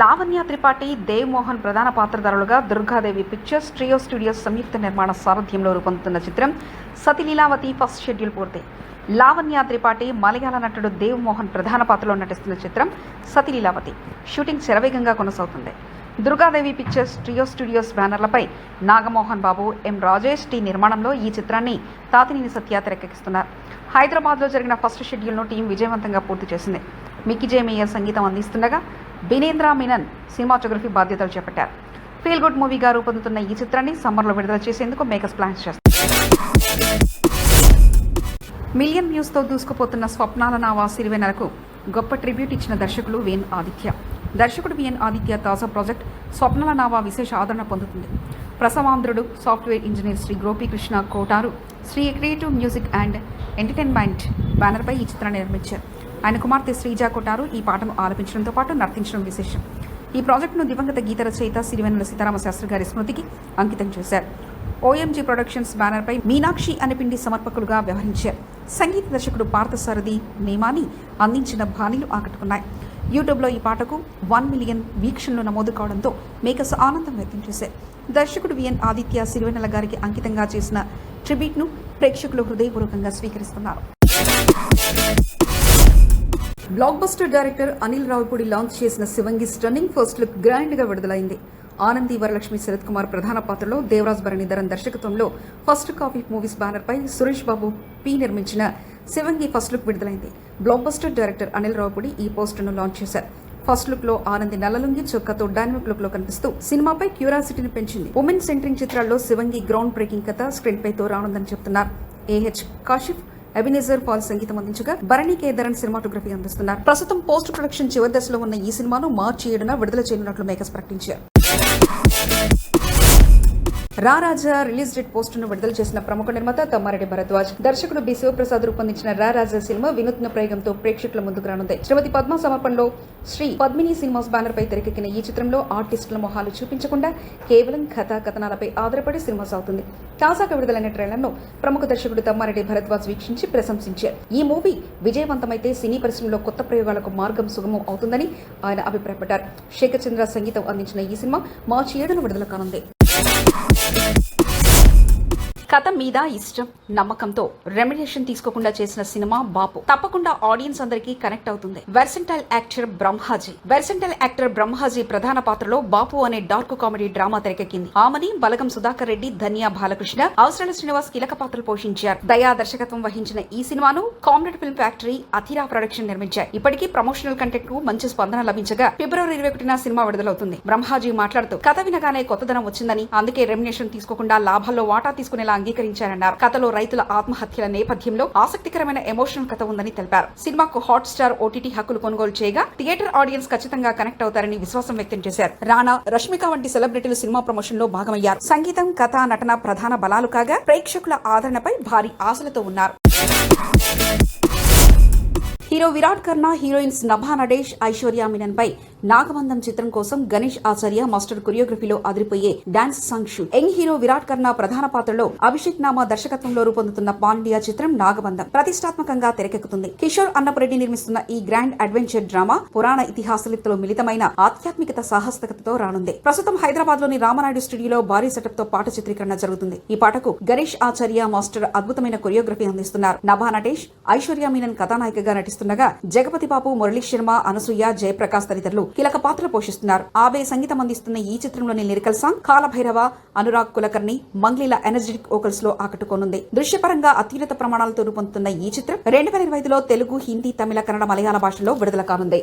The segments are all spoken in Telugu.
లావణ్య త్రిపాఠి, దేవ్ మోహన్ ప్రధాన పాత్రధారులుగా దుర్గాదేవి పిక్చర్స్, ట్రియో స్టూడియోస్ సంయుక్త నిర్మాణ సారథ్యంలో రూపొందుతున్న చిత్రం సతి లీలావతి ఫస్ట్ షెడ్యూల్ పూర్తి. లావణ్య త్రిపాఠి, మలయాళ నటుడు దేవ్ మోహన్ ప్రధాన పాత్రలో నటిస్తున్న చిత్రం సతి లీలావతి షూటింగ్ శరవేగంగా కొనసాగుతుంది. దుర్గాదేవి పిక్చర్స్, ట్రియో స్టూడియోస్ బ్యానర్లపై నాగమోహన్ బాబు, ఎం రాజేష్ టీ నిర్మాణంలో ఈ చిత్రాన్ని తాతినేని సత్య తెరకెక్కిస్తున్నారు. హైదరాబాద్లో జరిగిన ఫస్ట్ షెడ్యూల్ను టీం విజయవంతంగా పూర్తి చేసింది. మిక్కీ జే మేయర్ సంగీతం అందిస్తుండగా బినేంద్ర మీనన్ సినిమాటోగ్రఫీ బాధ్యతలు చేపట్టారు. ఫీల్ గుడ్ మూవీగా రూపొందుతున్న ఈ చిత్రాన్ని సమ్మర్లో విడుదల చేసేందుకు మేకర్స్ ప్లాన్స్ చేస్తారు. మిలియన్ వ్యూస్తో దూసుకుపోతున్న స్వప్నాల నావా సిరివెన్నెలకు గొప్ప ట్రిబ్యూట్ ఇచ్చిన దర్శకుడు విఎన్ ఆదిత్య. దర్శకుడు విఎన్ ఆదిత్య తాజా ప్రాజెక్ట్ స్వప్నాల నావా విశేష ఆదరణ పొందుతుంది. ప్రసవాంధ్రుడు software engineer Shri Gopikrishna Kotaru Shri creative music and entertainment బ్యానర్పై ఈ చిత్రాన్ని నిర్మించారు. ఆయన కుమార్తె శ్రీజా కోటారు ఈ పాటను ఆలపించడంతో పాటు నర్తించడం విశేషం. ఈ ప్రాజెక్టును దివంగత గీత రచయిత సిరివెన్నెల సీతారామ శాస్త్రి గారి స్మృతికి అంకితం చేశారు. ఓఎంజీ ప్రొడక్షన్స్ బ్యానర్పై మీనాక్షి అనిపిండి సమర్పకులుగా వ్యవహరించారు. సంగీత దర్శకుడు పార్థసారథి నేమాని అందించిన బాణీలు ఆకట్టుకున్నాయి. యూట్యూబ్లో ఈ పాటకు 1 మిలియన్ వీక్షణలు నమోదు కావడంతో మేకర్స్ ఆనందం వ్యక్తం చేశారు. దర్శకుడు విఎన్ ఆదిత్య సిరివెన్నెల గారికి అంకితంగా చేసిన ట్రిబ్యూట్ను ప్రేక్షకులు హృదయపూర్వకంగా స్వీకరిస్తున్నారు. Blockbuster director Anil Ravipudi launch చేసిన శివంగి స్టన్నింగ్ ఫస్ట్ లుక్ గ్రాండ్గా విడుదలైంది. ఆనంది వరలక్ష్మి శరత్ కుమార్ ప్రధాన పాత్రలో దేవరాజ్ భరణిధరన్ దర్శకత్వంలో ఫస్ట్ కాపీ మూవీస్ బ్యానర్పై సురేష్ బాబు పి నిర్మించిన శివంగి ఫస్ట్ లుక్ విడుదలైంది. Block buster director Anil Ravipudi ఈ పోస్టర్ను లాంచ్ చేశారు. ఫస్ట్ లుక్ లో ఆనంది నల్లలుంగి చొక్కాతో డైనమిక్ లుక్ లో కనిపిస్తూ సినిమాపై క్యూరియాసిటీని పెంచింది. ఉమెన్ సెంట్రింగ్ చిత్రాల్లో శివంగి గ్రౌండ్ బ్రేకింగ్ కథ స్క్రీన్ పై తో రానుందని చెబుతున్నారు. ఏహెచ్ కాషిఫ్, ఎబినేజర్ పాల్ సంగీతం అందించగా భరణి కేదరన్ సినిమాటోగ్రఫీ అందిస్తున్నారు. ప్రస్తుతం పోస్ట్ ప్రొడక్షన్ చివరి దశలో ఉన్న ఈ సినిమాను మార్చి 7న విడుదల చేయనున్నట్లు మేకర్స్ ప్రకటించారు. రారాజా రిలీజ్ డేట్ పోస్టును విడుదల చేసిన ప్రముఖ నిర్మాత తమ్మారెడ్డి భరద్వాజ్. దర్శకుడు బి శివప్రసాద్ రూపొందించిన రారాజా సినిమా వినూత్న ప్రయోగంతో ప్రేక్షకుల ముందుకు రానుంది. శ్రీమతి పద్మ సమర్పణలో శ్రీ పద్మిని సినిమాస్ బ్యానర్ పై తెరకెక్కిన ఈ చిత్రంలో ఆర్టిస్టుల మొహాలు చూపించకుండా కేవలం కథనాలపై ఆధారపడి సినిమా సాగుతుంది. తాజాగా విడుదలైన ట్రైలర్ను ప్రముఖ దర్శకుడు తమ్మారెడ్డి భరద్వాజ్ వీక్షించి ప్రశంసించారు. ఈ మూవీ విజయవంతమైతే సినీ పరిశ్రమలో కొత్త ప్రయోగాలకు మార్గం సుగమం అవుతుందని ఆయన అభిప్రాయపడ్డారు. శేఖర్ చంద్ర సంగీతం అందించిన ఈ సినిమా మార్చి 7న విడుదల కానుంది. కథ మీద ఇష్టం, నమ్మకంతో రెమ్యునరేషన్ తీసుకోకుండా చేసిన సినిమా బాపు తప్పకుండా ఆడియన్స్ అందరికీ కనెక్ట్ అవుతుంది. వెర్సెంటైల్ యాక్టర్ బ్రహ్మాజీ ప్రధాన పాత్రలో బాపు అనే డార్క్ కామెడీ డ్రామా తెరకెక్కింది. ఆమని, బలగం సుధాకర్ రెడ్డి, ధన్యా బాలకృష్ణ, అవసరాల శ్రీనివాస్ కీలక పాత్రలు పోషించారు. దయా దర్శకత్వం వహించిన ఈ సినిమాను comrade film factory, Athira production నిర్మించాయి. ఇప్పటికీ ప్రమోషనల్ కంటెంట్ కు మంచి స్పందన లభించగా ఫిబ్రవరి 21న సినిమా విడుదలవుతుంది. బ్రహ్మాజీ మాట్లాడుతూ కథ వినగానే కొత్తదనం వచ్చిందని, అందుకే రెమ్యునరేషన్ తీసుకోకుండా లాభాల్లో వాటా తీసుకునేలా అంగీకరించారన్నారు. కథలో రైతుల ఆత్మహత్యల నేపథ్యంలో ఆసక్తికరమైన ఎమోషనల్ కథ ఉందని తెలిపారు. సినిమాకు హాట్ స్టార్ ఓటీటీ హక్కులు కొనుగోలు చేయగా థియేటర్ ఆడియన్స్ ఖచ్చితంగా కనెక్ట్ అవుతారని విశ్వాసం వ్యక్తం చేశారు. రానా, రష్మిక వంటి సెలబ్రిటీలు సినిమా ప్రమోషన్ లో భాగమయ్యారు. సంగీతం, కథ, నటన ప్రధాన బలాలు కాగా ప్రేక్షకుల ఆదరణపై భారీ ఆశలతో ఉన్నారు. హీరో విరాట్ కర్ణ, హీరోయిన్స్ నభా నడేష్, ఐశ్వర్య మీనన్ పై నాగబంధం చిత్రం కోసం గణేష్ ఆచార్య మాస్టర్ కొరియోగ్రఫీలో అదిరిపోయే dance song shoot. Young hero Virat Karna ప్రధాన పాత్రలో అభిషేక్ నామా దర్శకత్వంలో రూపొందుతున్న పాండ్యా చిత్రం నాగబంధం ప్రతిష్టాత్మకంగా తెరకెక్కుతుంది. కిషోర్ అన్నపరెడ్డి నిర్మిస్తున్న ఈ గ్రాండ్ అడ్వెంచర్ డ్రామా పురాణ ఇతిహాసాలతో మిళితమైన ఆధ్యాత్మికత సాహసికతతో రానుంది. ప్రస్తుతం హైదరాబాద్ లోని రామనాయుడు స్టూడియోలో భారీ సెటప్ తో పాట చిత్రీకరణ జరుగుతుంది. ఈ పాటకు గణేష్ ఆచార్య మాస్టర్ అద్భుతమైన కొరియోగ్రఫీ అందిస్తున్నారు. నభా నటేష్, ఐశ్వర్య మీనన్ కథానాయికగా నటిస్తుండగా జగపతి బాబు, మురళీ శర్మ, అనసూయ, జయప్రకాష్ తదితరులు కీలక పాత్ర పోషిస్తున్నారు. ఆబే సంగీతం అందిస్తున్న ఈ చిత్రంలోని లిరికల్ సాంగ్ కాలభైరవ, అనురాగ్ కులకర్ణి, మంగ్లీల ఎనర్జెటిక్ వోకల్స్ లో ఆకట్టుకోనుంది. దృశ్యపరంగా అత్యున్నత ప్రమాణాలతో రూపొందుతున్న ఈ చిత్రం 2025లో తెలుగు, హిందీ, తమిళ, కన్నడ, మలయాళ భాషల్లో విడుదల కానుంది.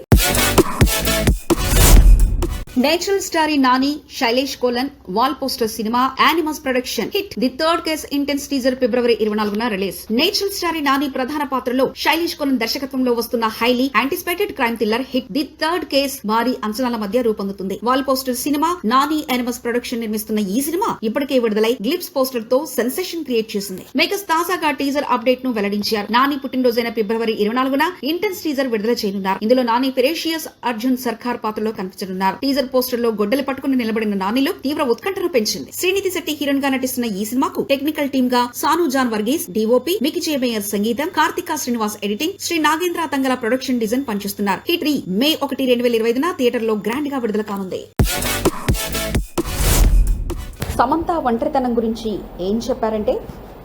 Natural star Nani, Sailesh Kolan wall poster cinema unanimous production hit the third case intense teaser February 24న రిలీజ్. నేచురల్ స్టారీ నాని ప్రధాన పాత్రలో శైలేష్ కోలన్ దర్శకత్వంలో వస్తున్న highly anticipated crime thriller hit the third case భారీ అంచనాల మధ్య రూపొందుతుంది. Wall poster cinema Nani unanimous production నిర్మిస్తున్న ఈ సినిమా ఇప్పటికే విడుదలై గ్లిప్స్ పోస్టర్ తో సెన్సేషన్ క్రియేట్ చేసింది. మేకర్స్ తాజాగా టీజర్ అప్డేట్ ను వెల్లడించారు. నాని పుట్టినరోజైన ఫిబ్రవరి 24న ఇంటెన్స్ టీజర్ విడుదల చేయనున్నారు. ఇందులో నాని ఫెరేషియస్ అర్జున్ సర్కార్ పాత్రలో కనిపించనున్నారు. టీజర్ టీజర్ పోస్టర్ లో గొడ్డలి పట్టుకుని నిలబడిన నానిలో తీవ్ర ఉత్కంఠను పెంచింది. శ్రీనిధి శెట్టి హీరోయిన్ గా నటిస్తున్న ఈ సినిమాకు టెక్నికల్ టీమ్ గా Sanu John Varghese, DOP, Mickey J Meyer సంగీతం, Karthika Srinivas editing, Sri Nagendra Tangala production design పనిచేస్తున్నారు. హిట్ మే 1, 2025 థియేటర్ లో గ్రాండ్ గా విడుదల కానుంది. సమంత ఒంటరితనం గురించి ఏం చెప్పారంటే,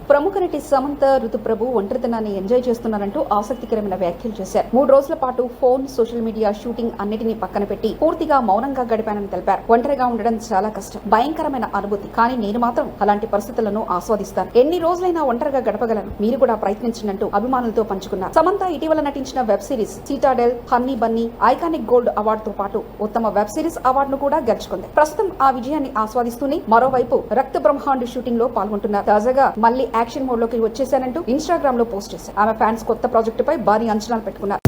ప్రముఖ నటి సమంత ఋతుప్రభు ఒంటరితనాన్ని ఎంజాయ్ చేస్తున్నారంటూ ఆసక్తికరమైన వ్యాఖ్యలు చేశారు. 3 రోజుల పాటు ఫోన్, సోషల్ మీడియా, షూటింగ్ అన్నిటినీ పక్కన పెట్టి పూర్తిగా మౌనంగా గడిపానని తెలిపారు. ఒంటరిగా ఉండడం చాలా కష్టం, భయంకరమైన అనుభూతి. కానీ నేను మాత్రం అలాంటి పరిస్థితులను ఆస్వాదిస్తాను. ఎన్ని రోజులైనా ఒంటరిగా గడపగలను, మీరు కూడా ప్రయత్నించినట్టు అభిమానులతో పంచుకున్నారు. సమంత ఇటీవల నటించిన web series Citadel, Honey Bunny iconic gold అవార్డుతో పాటు ఉత్తమ వెబ్ సిరీస్ అవార్డును కూడా గెలుచుకుంది. ప్రస్తుతం ఆ విజయాన్ని ఆస్వాదిస్తూనే మరోవైపు రక్త బ్రహ్మాండ షూటింగ్ లో పాల్గొంటున్నారు. తాజాగా మళ్లీ యాక్షన్ మోడ్ లోకి వచ్చేసానంటూ ఇన్స్టాగ్రామ్ లో పోస్ట్ చేశారు. ఆమె ఫ్యాన్స్ కొత్త ప్రాజెక్టుపై భారీ అంచనాలు పెట్టుకున్నారు.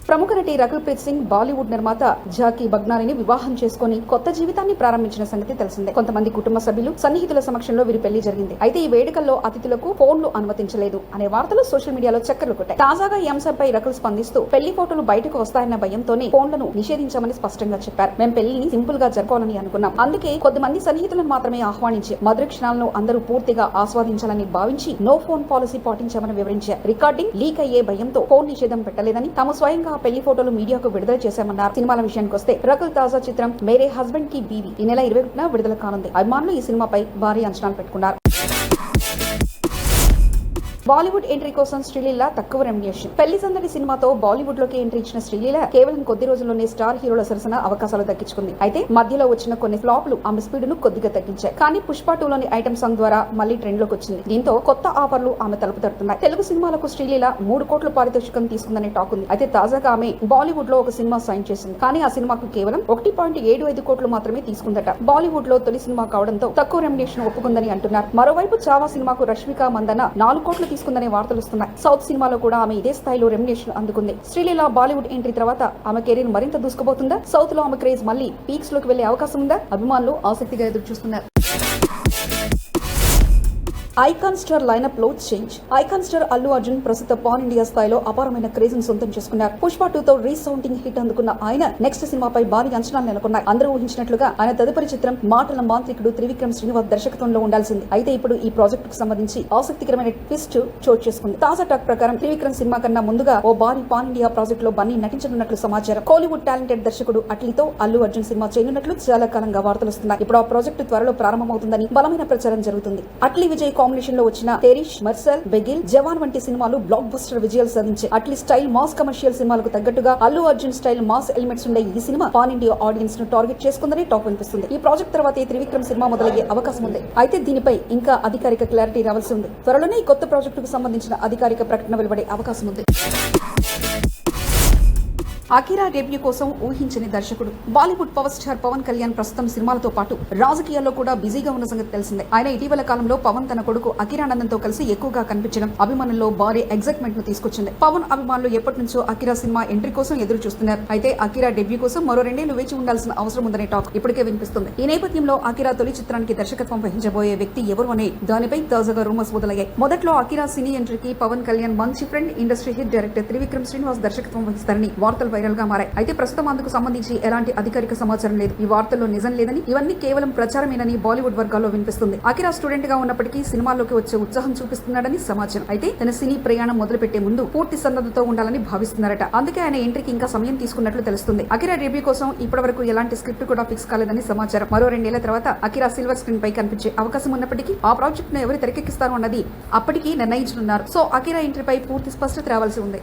ప్రముఖ నటి రకుల్ ప్రీత్ సింగ్ బాలీవుడ్ నిర్మాత జాకీ బగ్నానిని వివాహం చేసుకుని కొత్త జీవితాన్ని ప్రారంభించిన సంగతి తెలిసిందే. కొంతమంది కుటుంబ సభ్యులు, సన్నిహితుల సమక్షంలో వీరి పెళ్లి జరిగింది. అయితే ఈ వేడుకల్లో అతిథులకు ఫోన్లు అనుమతించలేదు అనే వార్తలు సోషల్ మీడియాలో చక్కర్లు కొట్టాయి. తాజాగా ఈ అంశంపై రకుల్ స్పందిస్తూ పెళ్లి ఫోటోలు బయటకు వస్తాయన్న భయంతోనే ఫోన్లను నిషేధించామని స్పష్టంగా చెప్పారు. మేము పెళ్లిని సింపుల్ గా జరుపుకోవాలని అనుకున్నాం. అందుకే కొద్దిమంది సన్నిహితులను మాత్రమే ఆహ్వానించి మధుర క్షణాలను అందరూ పూర్తిగా ఆస్వాదించాలని భావించి నో ఫోన్ పాలసీ పాటించామని వివరించారు. రికార్డింగ్ లీక్ అయ్యే భయంతో ఫోన్ నిషేధం పెట్టలేదని, తాము స్వయంగా పెళ్లి ఫోటోలు మీడియాకు విడుదల చేశామన్నారు. సినిమాల విషయానికి వస్తే రకుల్ తాజా చిత్రం మేరే హస్బెండ్ కి బీవీ ఈ నెల 21న విడుదల కానుంది. అభిమానులు ఈ సినిమాపై భారీ అంచనాలు పెట్టుకున్నారు. బాలీవుడ్ ఎంట్రీ కోసం శ్రీలీల తక్కువ రెమ్యునేషన్. పెళ్లి సందడి సినిమాతో బాలీవుడ్ లోకి ఎంట్రీ ఇచ్చిన శ్రీలీల కేవలం కొద్ది రోజుల్లోనే స్టార్ హీరోల సరసన అవకాశాలు దక్కించుకుంది. అయితే మధ్యలో వచ్చిన కొన్ని ఫ్లాప్లు ఆమె స్పీడ్ ను కొద్దిగా తగ్గించాయి. కానీ పుష్ప 2లోని ఐటమ్ సాంగ్ ద్వారా మళ్లీ ట్రెండ్ లోకి వచ్చింది. దీంతో కొత్త ఆఫర్లు ఆమె తలుపు తడుతున్నాయి. తెలుగు సినిమాలకు శ్రీలీల 3 కోట్ల పారితోషికం తీసుకుందనే టాక్ ఉంది. అయితే తాజాగా ఆమె బాలీవుడ్ లో ఒక సినిమా సైన్ చేసింది. కానీ ఆ సినిమాకు కేవలం 1.75 కోట్లు మాత్రమే తీసుకుందట. బాలీవుడ్ లో తొలి సినిమా కావడంతో తక్కువ రెమ్యునేషన్ ఒప్పుకుందని అంటున్నారు. మరోవైపు చావా సినిమాకు రష్మిక మందన 4 కోట్లు తీసుకుందనే వార్తలు వస్తున్నాయి. సౌత్ సినిమాలో కూడా ఆమె ఇదే స్థాయిలో రెమ్యునేషన్ అందుకుంది. శ్రీలీల బాలీవుడ్ ఎంట్రీ తర్వాత ఆమె కెరీర్ మరింత దూసుకుపోతుందా? సౌత్ లో ఆమె క్రేజ్ మళ్ళీ పీక్స్ లోకి వెళ్లే అవకాశం ఉందా? అభిమానులు ఆసక్తిగా ఎదురు చూస్తున్నారు. ఐకాన్ స్టార్ లైనప్ లో change. Icon star Allu Arjun ప్రస్తుత పాన్ ఇండియా స్థాయిలో అపారమైన క్రేజ్ ను సొంతం చేసుకున్నారు. పుష్ప 2తో రీసౌండింగ్ హిట్ అందుకున్న ఆయన నెక్స్ట్ సినిమాపై భారీ అంచనాలు నెలకొన్నాయి. అందరూ ఊహించినట్లుగా ఆయన తదుపరి చిత్రం మాటల మాంత్రికుడు త్రివిక్రమ్ శ్రీనివాస్ దర్శకత్వంలో ఉండాల్సింది. అయితే ఇప్పుడు ఈ ప్రాజెక్ట్ కు సంబంధించి ఆసక్తికరమైన ట్విస్ట్ చోటు చేసుకుంది. తాజా టాక్ ప్రకారం త్రివిక్రమ్ సినిమా కన్నా ముందుగా ఓ భారీ పాన్ ఇండియా ప్రాజెక్ట్ లో బన్నీ నటించనున్నట్లు సమాచారం. కోలీవుడ్ టాలెంటెడ్ దర్శకుడు అట్లీతో అల్లు అర్జున్ సినిమా చేయనున్నట్లు చాలా కాలంగా వార్తలు వస్తున్నాయి. ఇప్పుడు ఆ ప్రాజెక్టు త్వరలో ప్రారంభమవుతుందని బలమైన ప్రచారం జరుగుతుంది. అట్లీ విజయ్ కాంబినేషన్ లో వచ్చిన తెరిష్, మర్సల్, బెగిల్, జవాన్ వంటి సినిమాలు బ్లాక్ బస్టర్ విజయాలు సాధించాయి. అట్లీ స్టైల్ మాస్ కమర్షియల్ సినిమాలకు తగ్గట్టుగా Allu Arjun style mass elements ఉండే ఈ సినిమా పాన్ ఇండియా ఆడియన్స్ ను టార్గెట్ చేసుకుందని టాక్ వినిపిస్తుంది. ఈ ప్రాజెక్ట్ తర్వాత త్రివిక్రమ్ సినిమా మొదలయ్యే అవకాశం ఉంది. అయితే దీనిపై ఇంకా అధికారిక క్లారిటీ రావాల్సి ఉంది. త్వరలోనే ఈ కొత్త ప్రాజెక్టుకు సంబంధించిన అధికారిక ప్రకటన వెలువడే అవకాశం ఉంది. అకిరా డెబ్యూ కోసం ఊహించని దర్శకుడు. బాలీవుడ్ పవర్ స్టార్ పవన్ కళ్యాణ్ ప్రస్తుతం సినిమాలతో పాటు రాజకీయాల్లో కూడా బిజీగా ఉన్న సంగతి తెలిసిందే. ఆయన ఇటీవల కాలంలో పవన్ తన కొడుకు అకిరానందన్తో కలిసి ఎక్కువగా కనిపించడం అభిమానుల్లో భారీ ఎగ్జైట్మెంట్ ను తీసుకొచ్చింది. పవన్ అభిమానులు ఎప్పటి నుంచో అకిరా సినిమా ఎంట్రీ కోసం ఎదురు చూస్తున్నారు. అయితే అకిరా డెబ్యూ కోసం మరో 2 ఏళ్లు వేచి ఉండాల్సిన అవసరం ఉందనే టాక్ ఇప్పటికే వినిపిస్తుంది. ఈ నేపథ్యంలో అకిరా తొలి చిత్రానికి దర్శకత్వం వహించబోయే వ్యక్తి ఎవరు అనే దానిపై తాజాగా రూమర్స్ మొదలయ్యాయి. మొదట్లో అకిరా సినీ ఎంట్రీకి పవన్ కళ్యాణ్ మంచి friend, industry hit director Trivikram Srinivas దర్శకత్వం వహిస్తారని వార్తలు వైరల్ గా మారాయి. అయితే ప్రస్తుతం అందుకు సంబంధించి ఎలాంటి అధికారిక సమాచారం లేదు. ఈ వార్తల్లో నిజం లేదని, ఇవన్నీ కేవలం ప్రచారమేనని బాలీవుడ్ వర్గాల్లో వినిపిస్తుంది. అకిరా స్టూడెంట్ గా ఉన్నప్పటికీ సినిమాల్లోకి వచ్చే ఉత్సాహం చూపిస్తున్నాడని సమాచారం. అయితే తన సినీ ప్రయాణం మొదలుపెట్టే ముందు పూర్తి సన్నద్ధతో ఉండాలని భావిస్తున్నారట. అందుకే ఆయన ఎంట్రీకి ఇంకా సమయం తీసుకున్నట్లు తెలుస్తుంది. అకిరా డెబ్యూ కోసం ఇప్పటివరకు ఎలాంటి స్క్రిప్ట్ కూడా ఫిక్స్ కాలేదని సమాచారం. మరో 2 ఏళ్ల తర్వాత అకిరా సిల్వర్ స్క్రీన్ పై కనిపించే అవకాశం ఉన్నప్పటికీ ఆ ప్రాజెక్ట్ ను ఎవరు తెరకెక్కిస్తారు అన్నది అప్పటికీ నిర్ణయించనున్నారు. సో అకిరా ఎంట్రీపై పూర్తి స్పష్టత రావాల్సి ఉంది.